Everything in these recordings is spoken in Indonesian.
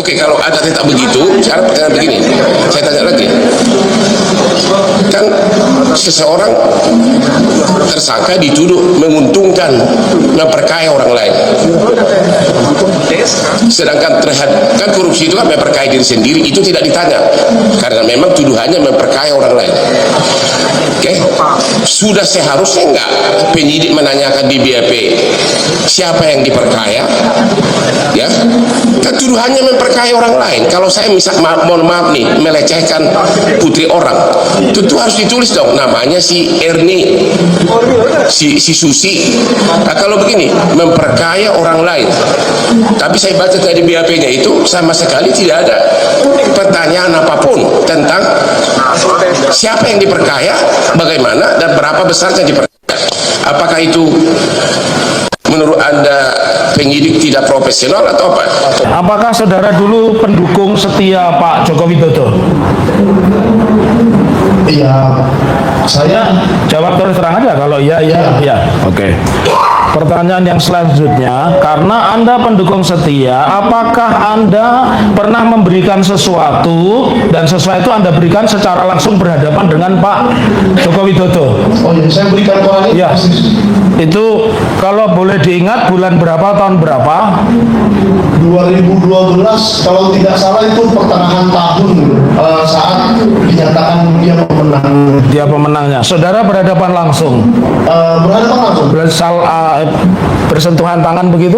Oke, kalau ada tetap begitu, sekarang pertanyaan begini, saya tanya lagi. Kan seseorang tersangka dituduh menguntungkan, memperkaya orang lain. Sedangkan kan korupsi itu kan memperkaya diri sendiri, itu tidak ditanya. Karena memang tuduhannya memperkaya orang lain. Oke, sudah seharusnya enggak penyidik menanyakan di BAP siapa yang diperkaya, ya? Kan tuduhannya memperkaya orang lain. Kalau saya mohon maaf nih, melecehkan putri orang, tentu harus ditulis dong namanya si Erni, si Susi. Nah, kalau begini memperkaya orang lain, tapi saya baca tadi BAP-nya itu sama sekali tidak ada pertanyaan apapun tentang siapa yang diperkaya, bagaimana dan berapa besarnya diperkaya. Apakah itu menurut Anda penyidik tidak profesional atau apa? Apakah saudara dulu pendukung setia Pak Joko Widodo? Iya, saya jawab terus terang aja. Kalau iya. Oke. Pertanyaan yang selanjutnya, karena Anda pendukung setia, apakah Anda pernah memberikan sesuatu dan sesuatu itu Anda berikan secara langsung berhadapan dengan Pak Joko Widodo? Oh iya, saya berikan koran ya. Itu kalau boleh diingat bulan berapa, tahun berapa? 2012, kalau tidak salah itu pertengahan tahun, saat dinyatakan dia pemenang. Dia pemenangnya. Saudara berhadapan langsung? Berhadapan langsung. Bersentuhan tangan begitu?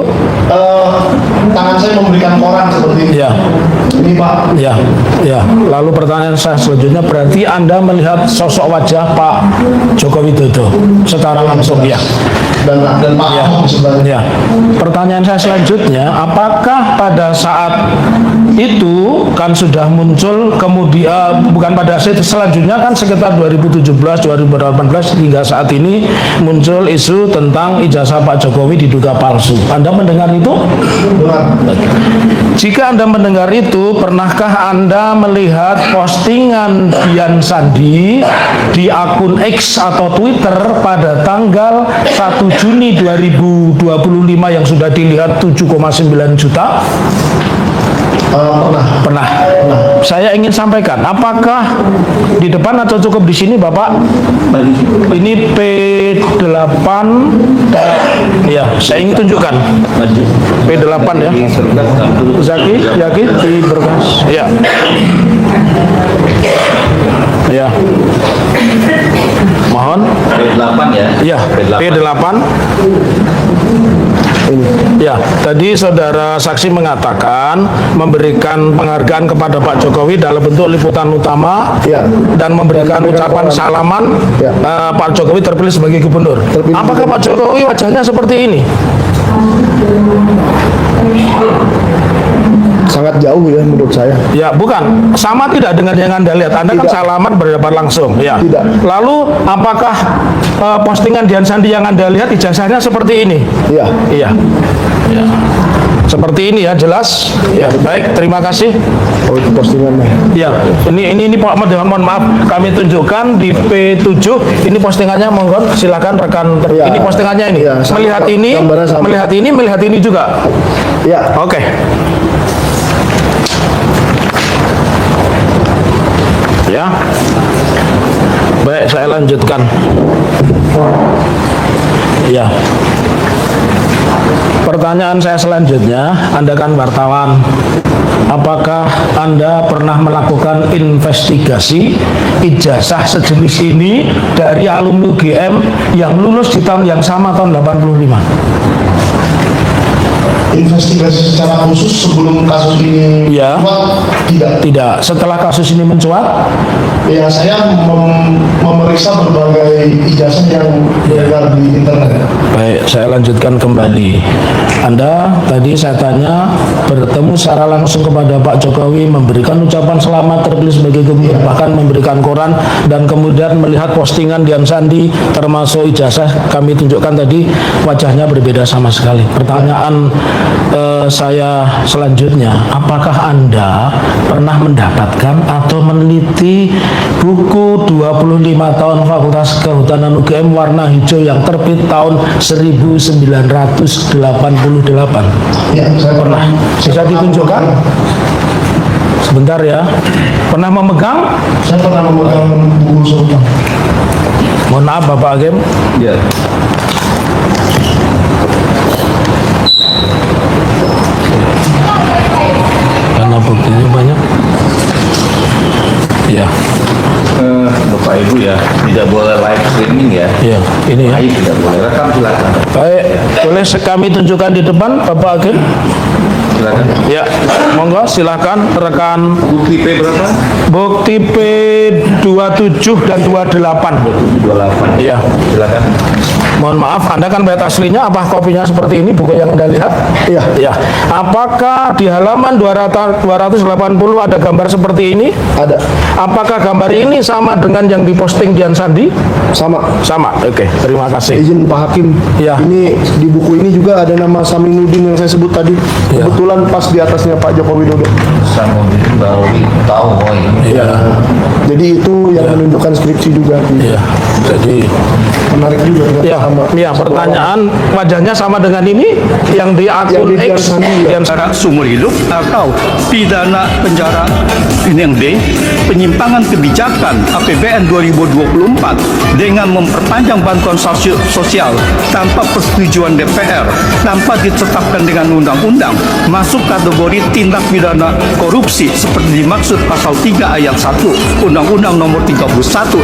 Tangan saya memberikan koran seperti ini. Ya. Ini Pak. Ya. Lalu pertanyaan saya selanjutnya, berarti Anda melihat sosok wajah Pak Joko Widodo secara langsung, ya? Dan Pak Ahok sebenarnya. Ya. Pertanyaan saya selanjutnya, apakah pada saat itu kan sudah muncul kemudian bukan pada saat itu, selanjutnya kan sekitar 2017, 2018 hingga saat ini muncul isu tentang ijazah Pak Jokowi diduga palsu. Anda mendengar itu? Benar. Jika Anda mendengar itu, pernahkah Anda melihat postingan Dian Sandi di akun X atau Twitter pada tanggal 1 Juni 2025 yang sudah dilihat 7,9 juta? Pernah. Saya ingin sampaikan, apakah di depan atau cukup di sini, Bapak? Ini P8. Ya, saya ingin tunjukkan. P8 ya. Zaki di berkas. Ya. Ya. Mohon. P8 ya. Ya, P8. Ya, tadi saudara saksi mengatakan memberikan penghargaan kepada Pak Jokowi dalam bentuk liputan utama, ya, dan memberikan ucapan salaman, ya. Pak Jokowi terpilih sebagai gubernur. Apakah Pak Jokowi wajahnya seperti ini? Sangat jauh ya menurut saya. Ya, bukan. Sama tidak dengan yang Anda lihat? Anda kan salaman berhadapan langsung. Ya. Tidak. Lalu apakah postingan Dian Sandi yang Anda lihat ijazahnya seperti ini? Iya. Iya. Ya. Seperti ini ya, jelas. Ya, baik, terima kasih. Oh, itu postingannya. Ya, ini mohon maaf, kami tunjukkan di P7. Ini postingannya, mohon silakan rekan. Ya. Ini postingannya ini. Ya, melihat ini juga. Ya. Oke. Ya, baik, saya lanjutkan. Ya, pertanyaan saya selanjutnya, Anda kan wartawan, apakah Anda pernah melakukan investigasi ijazah sejenis ini dari alumni UGM yang lulus di tahun yang sama, tahun 85? Investigasi secara khusus sebelum kasus ini mencuat? Tidak. Setelah kasus ini mencuat, ya saya memeriksa berbagai ijazah yang beredar di internet. Baik, saya lanjutkan kembali. Anda tadi saya tanya bertemu secara langsung kepada Pak Jokowi, memberikan ucapan selamat terpilih sebagai gubernur, bahkan memberikan koran, dan kemudian melihat postingan Dian Sandi termasuk ijazah kami tunjukkan tadi, wajahnya berbeda sama sekali. Pertanyaan saya selanjutnya, apakah Anda pernah mendapatkan atau meneliti buku 25 tahun Fakultas Kehutanan UGM warna hijau yang terbit tahun 1988? Ya, saya Pernah. Bisa ditunjukkan? Sebentar ya. Pernah memegang? Saya pernah memegang buku Sultan. Mohon maaf Bapak Hakim. Ya. Karena buktinya banyak. Ya, Bapak Ibu ya, tidak boleh live streaming ya. ya, ini ya. Baik, tidak boleh. Rekam silakan. Baik, boleh kami tunjukkan di depan Bapak Hakim? Silakan. Ya, monggo silakan rekan Bukti P berapa? bukti P27 dan 28. 28. Iya. Silakan. Mohon maaf, Anda kan melihat aslinya, apa kopinya seperti ini, buku yang Anda lihat? Iya. Ya. Apakah di halaman 280 ada gambar seperti ini? Ada. Apakah gambar ini sama dengan yang diposting Dian Sandi? Sama. Sama. Oke, terima kasih. Izin Pak Hakim. Iya. Ini di buku ini juga ada nama Saminuddin yang saya sebut tadi. Iya. Kebetulan pas di atasnya Pak Joko Widodo. Samudin baru tahu oh ini. Iya. Jadi itu yang menunjukkan skripsi juga. Iya. Jadi Menarik juga. ya, Sama. ya, pertanyaan wajahnya sama dengan ini yang di akun Yang di Dian X Sandi, ya. Dian Sandi. Penjara seumur hidup atau pidana penjara. Ini yang D, penyimpangan kebijakan APBN 2024 dengan memperpanjang bantuan sosial tanpa persetujuan DPR, tanpa ditetapkan dengan undang-undang, masuk kategori tindak pidana korupsi seperti dimaksud pasal 3 ayat 1 Undang-Undang Nomor 31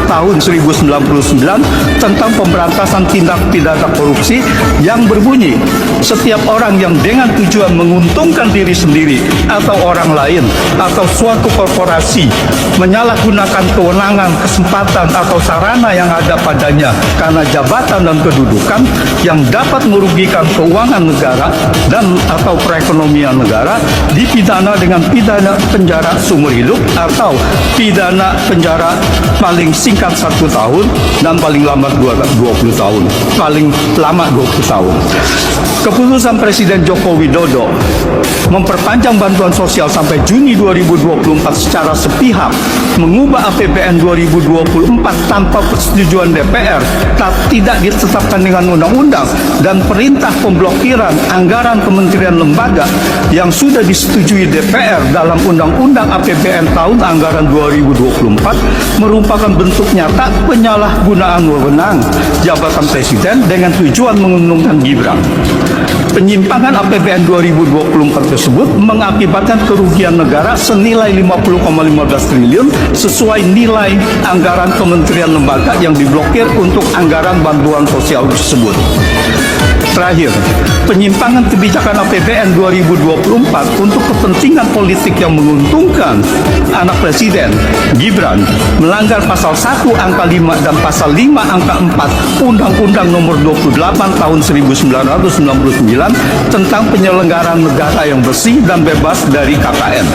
Tahun 1099 tentang pemberantasan tindak pidana korupsi yang berbunyi, setiap orang yang dengan tujuan menguntungkan diri sendiri atau orang lain atau suatu korporasi menyalahgunakan kewenangan, kesempatan atau sarana yang ada padanya karena jabatan dan kedudukan yang dapat merugikan keuangan negara dan atau perekonomian negara dipidana dengan pidana penjara seumur hidup atau pidana penjara paling singkat 1 tahun dan paling lama 20 tahun, paling lama 20 tahun. Keputusan Presiden Joko Widodo memperpanjang bantuan sosial sampai Juni 2024 secara sepihak, mengubah APBN 2024 tanpa persetujuan DPR, tidak ditetapkan dengan undang-undang, dan perintah pemblokiran anggaran kementerian lembaga yang sudah disetujui DPR dalam Undang-Undang APBN tahun anggaran 2024 merupakan bentuk nyata penyalahgunaan wewenang jabatan presiden dengan tujuan menguntungkan Gibran. Penyimpangan APBN 2024 tersebut mengakibatkan kerugian negara senilai 50,15 triliun sesuai nilai anggaran kementerian lembaga yang diblokir untuk anggaran bantuan sosial tersebut. Terakhir, penyimpangan kebijakan APBN 2024 untuk kepentingan politik yang menguntungkan anak presiden Gibran melanggar pasal 1 angka 5 dan pasal 5 angka 4 Undang-Undang Nomor 28 tahun 1999 tentang penyelenggaraan negara yang bersih dan bebas dari KKN.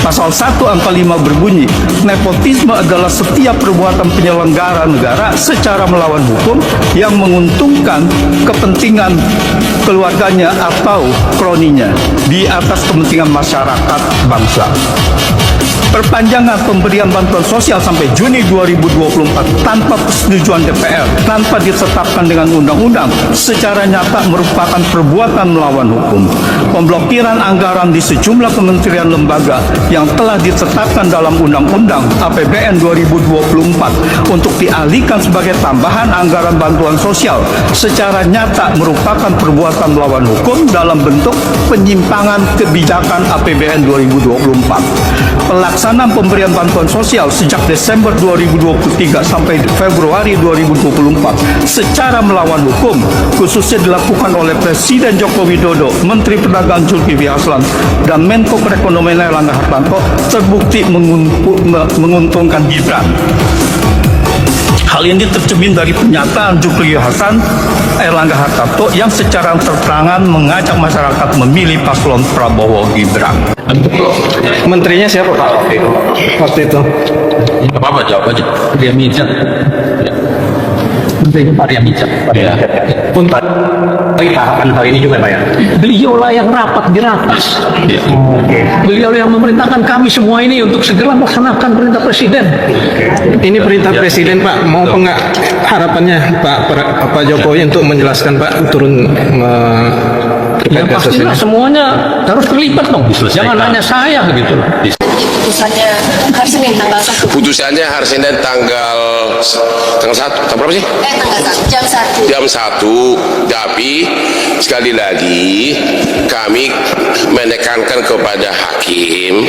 Pasal 1 angka 5 berbunyi, nepotisme adalah setiap perbuatan penyelenggara negara secara melawan hukum yang menguntungkan kepentingan keluarganya atau kroninya di atas kepentingan masyarakat bangsa. Perpanjangan pemberian bantuan sosial sampai Juni 2024 tanpa persetujuan DPR, tanpa ditetapkan dengan undang-undang, secara nyata merupakan perbuatan melawan hukum. Pemblokiran anggaran di sejumlah kementerian lembaga yang telah ditetapkan dalam Undang-Undang APBN 2024 untuk dialihkan sebagai tambahan anggaran bantuan sosial secara nyata merupakan perbuatan melawan hukum dalam bentuk penyimpangan kebijakan APBN 2024. Pelaksanaan pemberian bantuan sosial sejak Desember 2023 sampai Februari 2024 secara melawan hukum khususnya dilakukan oleh Presiden Joko Widodo, Menteri Perdagangan Zulkifli Hasan, dan Menko Perekonomian Airlangga Hartarto terbukti menguntungkan Gibran. Hal ini tercermin dari pernyataan Zulkifli Hasan, Airlangga Hartarto yang secara terang-terangan mengajak masyarakat memilih paslon Prabowo Gibran. Menterinya siapa Pak? Waktu itu. Apa-apa jawab aja. Dia minta. Pak yang bijak. Ya. Untuk tahapan hal ini juga Pak ya. Beliaulah yang rapat di ratas. Ya. Beliau yang memerintahkan kami semua ini untuk segera melaksanakan perintah presiden. Ini perintah presiden Pak, mau enggak harapannya Pak Jokowi untuk menjelaskan Pak turun Ya pastilah semuanya harus terlibat dong. Jangan hanya saya gitu. Putusannya hari Senin tanggal 1. Putusannya hari Senin tanggal 1. Tanggal berapa sih? Tanggal 1, jam 1. Jam 1. Tapi sekali lagi kami menekankan kepada hakim,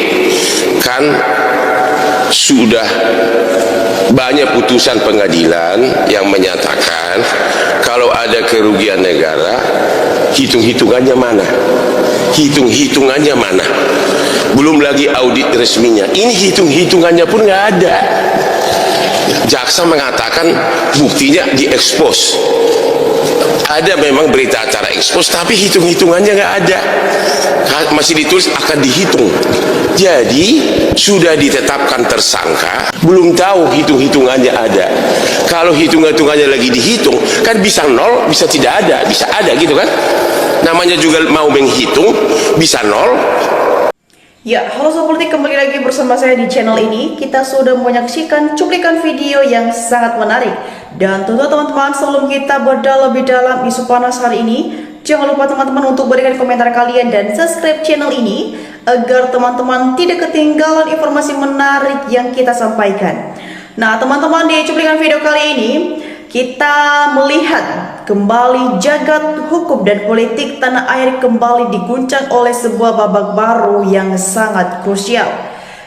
kan sudah banyak putusan pengadilan yang menyatakan kalau ada kerugian negara, hitung-hitungannya mana? Hitung-hitungannya mana? Belum lagi audit resminya. Ini hitung-hitungannya pun nggak ada. Jaksa mengatakan buktinya diekspos. Ada memang berita acara ekspos, tapi hitung-hitungannya nggak ada. Masih ditulis akan dihitung. Jadi sudah ditetapkan tersangka, belum tahu hitung-hitungannya ada. Kalau hitung-hitungannya lagi dihitung, kan bisa nol, bisa tidak ada, bisa ada gitu kan? Namanya juga mau menghitung, bisa nol. Ya, halo Sobat Politik, kembali lagi bersama saya di channel ini. Kita sudah menyaksikan cuplikan video yang sangat menarik. Dan tentu teman-teman, sebelum kita berdalam lebih dalam isu panas hari ini, jangan lupa teman-teman untuk berikan komentar kalian dan subscribe channel ini agar teman-teman tidak ketinggalan informasi menarik yang kita sampaikan. Nah teman-teman, di cuplikan video kali ini kita melihat kembali jagat hukum dan politik tanah air kembali diguncang oleh sebuah babak baru yang sangat krusial.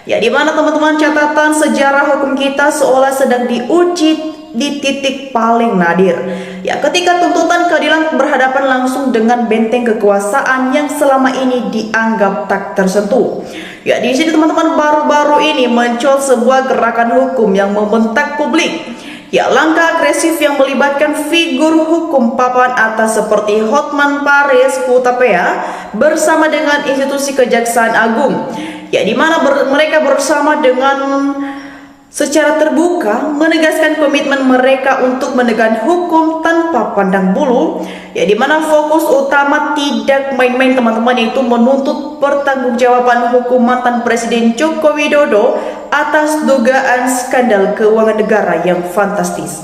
Ya, dimana teman-teman catatan sejarah hukum kita seolah sedang diuji di titik paling nadir. Ya, ketika tuntutan keadilan berhadapan langsung dengan benteng kekuasaan yang selama ini dianggap tak tersentuh. Ya, di sini teman-teman, baru-baru ini muncul sebuah gerakan hukum yang membentak publik. Ya, langkah agresif yang melibatkan figur hukum papan atas seperti Hotman Paris Hutapea bersama dengan institusi Kejaksaan Agung. Ya, di mana mereka bersama dengan secara terbuka menegaskan komitmen mereka untuk menegakkan hukum tanpa pandang bulu. Ya, di mana fokus utama tidak main-main teman-teman, yaitu menuntut pertanggungjawaban hukum mantan Presiden Joko Widodo atas dugaan skandal keuangan negara yang fantastis.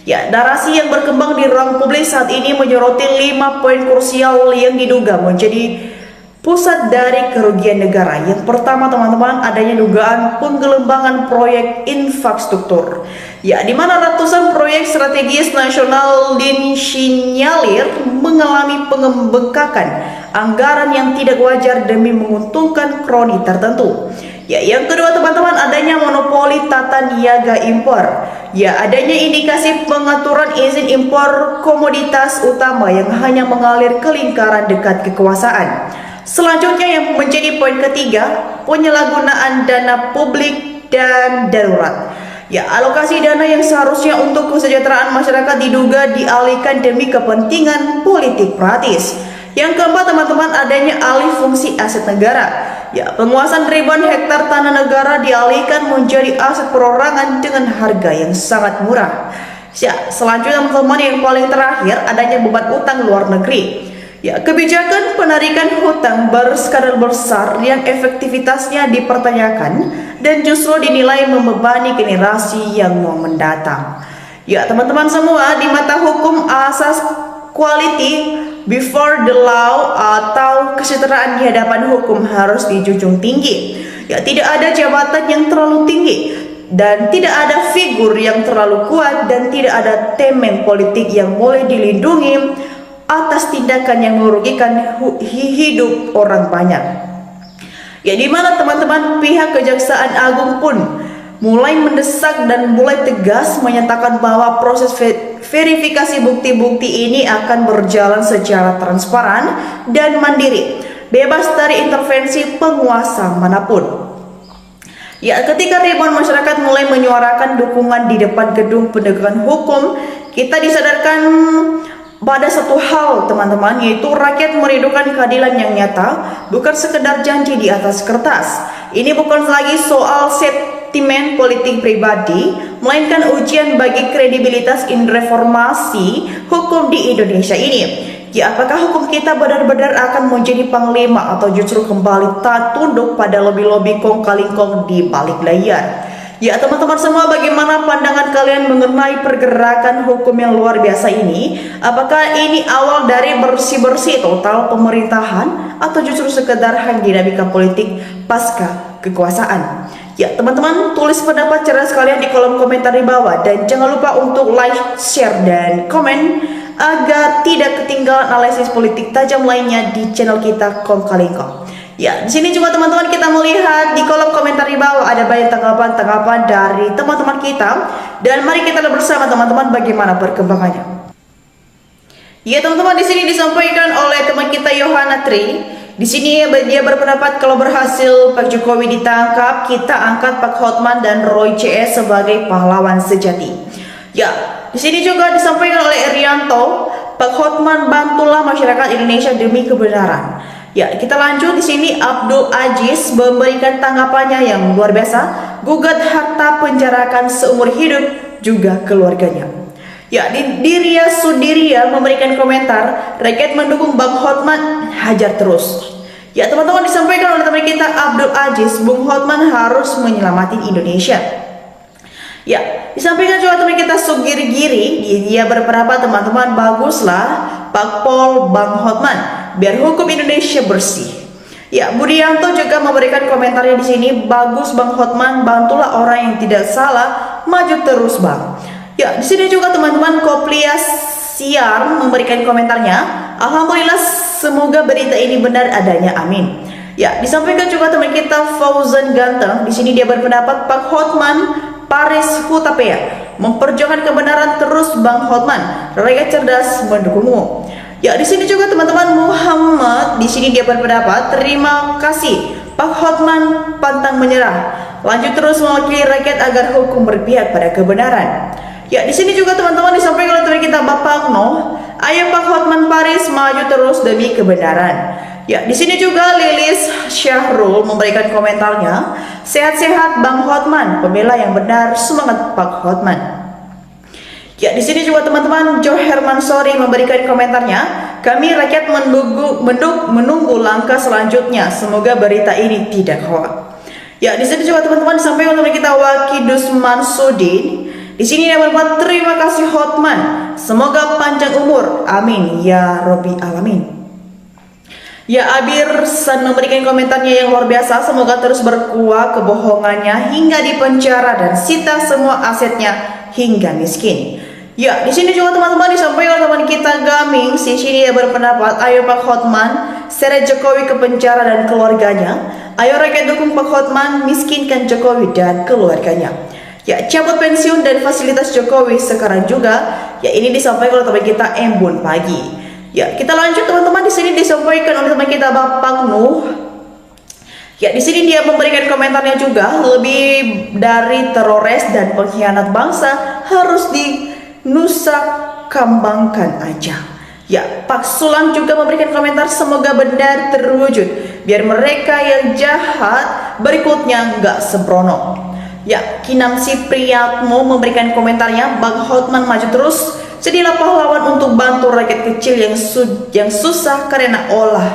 Ya, narasi yang berkembang di ruang publik saat ini menyoroti 5 poin krusial yang diduga menjadi pusat dari kerugian negara. Yang pertama teman-teman, adanya dugaan penggelembangan proyek infrastruktur. Ya, di mana ratusan proyek strategis nasional disinyalir mengalami pembengkakan anggaran yang tidak wajar demi menguntungkan kroni tertentu. Ya, yang kedua teman-teman, adanya monopoli tata niaga impor. Ya, adanya indikasi pengaturan izin impor komoditas utama yang hanya mengalir ke lingkaran dekat kekuasaan. Selanjutnya yang menjadi poin ketiga, penyalahgunaan dana publik dan darurat. Ya, alokasi dana yang seharusnya untuk kesejahteraan masyarakat diduga dialihkan demi kepentingan politik praktis. Yang keempat teman-teman, adanya alih fungsi aset negara. Ya, penguasaan ribuan hektar tanah negara dialihkan menjadi aset perorangan dengan harga yang sangat murah. Ya, selanjutnya teman-teman, yang paling terakhir, adanya beban utang luar negeri. Ya, kebijakan penarikan hutang berskala besar yang efektivitasnya dipertanyakan dan justru dinilai membebani generasi yang mau mendatang. Ya, teman-teman semua, di mata hukum asas quality before the law atau kesejahteraan di hadapan hukum harus dijunjung tinggi. Ya, tidak ada jabatan yang terlalu tinggi dan tidak ada figur yang terlalu kuat dan tidak ada temeng politik yang boleh dilindungi atas tindakan yang merugikan hidup orang banyak. Ya, di mana teman-teman, pihak Kejaksaan Agung pun mulai mendesak dan mulai tegas menyatakan bahwa proses verifikasi bukti-bukti ini akan berjalan secara transparan dan mandiri, bebas dari intervensi penguasa manapun. Ya, ketika ribuan masyarakat mulai menyuarakan dukungan di depan gedung penegakan hukum, kita disadarkan pada satu hal teman-teman, yaitu rakyat merindukan keadilan yang nyata, bukan sekedar janji di atas kertas. Ini bukan lagi soal sentimen politik pribadi, melainkan ujian bagi kredibilitas reformasi hukum di Indonesia ini. Ya, apakah hukum kita benar-benar akan menjadi panglima atau justru kembali tak tunduk pada lobi-lobi kong kali kong di balik layar? Ya, teman-teman semua, bagaimana pandangan kalian mengenai pergerakan hukum yang luar biasa ini? Apakah ini awal dari bersih-bersih total pemerintahan atau justru sekedar hanya dinamika politik pasca kekuasaan? Ya, teman-teman, tulis pendapat cerdas kalian di kolom komentar di bawah dan jangan lupa untuk like, share, dan komen agar tidak ketinggalan analisis politik tajam lainnya di channel kita Kong Kali Kong. Ya, di sini juga teman-teman kita melihat di kolom komentar di bawah ada banyak tanggapan-tanggapan dari teman-teman kita, dan mari kita lihat bersama teman-teman bagaimana perkembangannya. Ya, teman-teman, di sini disampaikan oleh teman kita Yohana Tri. Di sini dia berpendapat kalau berhasil Pak Jokowi ditangkap, kita angkat Pak Hotman dan Roy CS sebagai pahlawan sejati. Ya, di sini juga disampaikan oleh Erianto, Pak Hotman bantulah masyarakat Indonesia demi kebenaran. Ya, kita lanjut. Di sini Abdul Aziz memberikan tanggapannya yang luar biasa, gugat harta penjarakan seumur hidup juga keluarganya. Ya, di Ria Sudiria memberikan komentar, rakyat mendukung Bang Hotman, hajar terus. Ya, teman-teman, disampaikan oleh teman kita Abdul Aziz, Bung Hotman harus menyelamatin Indonesia. Ya, disampaikan juga teman kita Sugiri-giri, dia berpendapat teman-teman baguslah Pak Pol Bang Hotman, biar hukum Indonesia bersih. Ya, Budianto juga memberikan komentarnya di sini, bagus Bang Hotman, bantulah orang yang tidak salah, maju terus Bang. Ya, di sini juga teman-teman Koplia Siar memberikan komentarnya, alhamdulillah semoga berita ini benar adanya, amin. Ya, disampaikan juga teman kita Fauzan Ganteng, di sini dia berpendapat Pak Hotman Paris Hutapea memperjuangkan kebenaran terus Bang Hotman, rakyat cerdas mendukungmu. Ya, di sini juga teman-teman Muhammad, di sini dia berpendapat terima kasih Pak Hotman pantang menyerah, lanjut terus mewakili rakyat agar hukum berpihak pada kebenaran. Ya, di sini juga teman-teman disampaikan oleh teman kita Bapak Noh, ayo Pak Hotman Paris maju terus demi kebenaran. Ya, di sini juga Lilis Syahrul memberikan komentarnya, sehat-sehat Bang Hotman, pembela yang benar, semangat Pak Hotman. Ya, di sini juga teman-teman Jo Herman Sori memberikan komentarnya, kami rakyat menunggu langkah selanjutnya, semoga berita ini tidak hoax. Ya, di sini juga teman-teman disampaikan oleh kita Wakidus Mansudin. Di sini dia berbuat terima kasih Hotman, semoga panjang umur, amin ya Robi alamin. Ya, Abirsan memberikan komentarnya yang luar biasa, semoga terus berkuah kebohongannya hingga dipenjara dan sita semua asetnya hingga miskin. Ya, di sini juga teman-teman disampaikan oleh teman kita Gaming, di sini dia berpendapat, ayo Pak Hotman seret Jokowi ke penjara dan keluarganya. Ayo rakyat dukung Pak Hotman, miskinkan Jokowi dan keluarganya. Ya, cabut pensiun dan fasilitas Jokowi sekarang juga. Ya, ini disampaikan oleh teman kita Embun Pagi. Ya, kita lanjut teman-teman, di sini disampaikan oleh teman kita Bapak Nuh. Ya, di sini dia memberikan komentarnya juga, lebih dari teroris dan pengkhianat bangsa harus dinusa kembangkan aja. Ya, Pak Sulang juga memberikan komentar, semoga benar terwujud biar mereka yang jahat berikutnya nggak sembrono. Ya, Kinamsi Priyatmo memberikan komentarnya, Bang Hotman maju terus, jadilah pahlawan untuk bantu rakyat kecil yang susah karena olah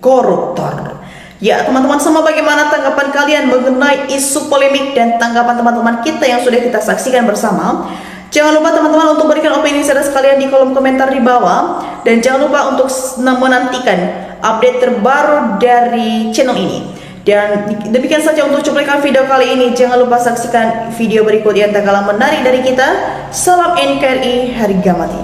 koruptor. Ya, teman-teman semua, bagaimana tanggapan kalian mengenai isu polemik dan tanggapan teman-teman kita yang sudah kita saksikan bersama? Jangan lupa teman-teman untuk berikan opini cerdas kalian di kolom komentar di bawah, dan jangan lupa untuk menantikan update terbaru dari channel ini. Dan demikian saja untuk cuplikan video kali ini. Jangan lupa saksikan video berikut yang tak kalah menarik dari kita. Salam NKRI, harga mati.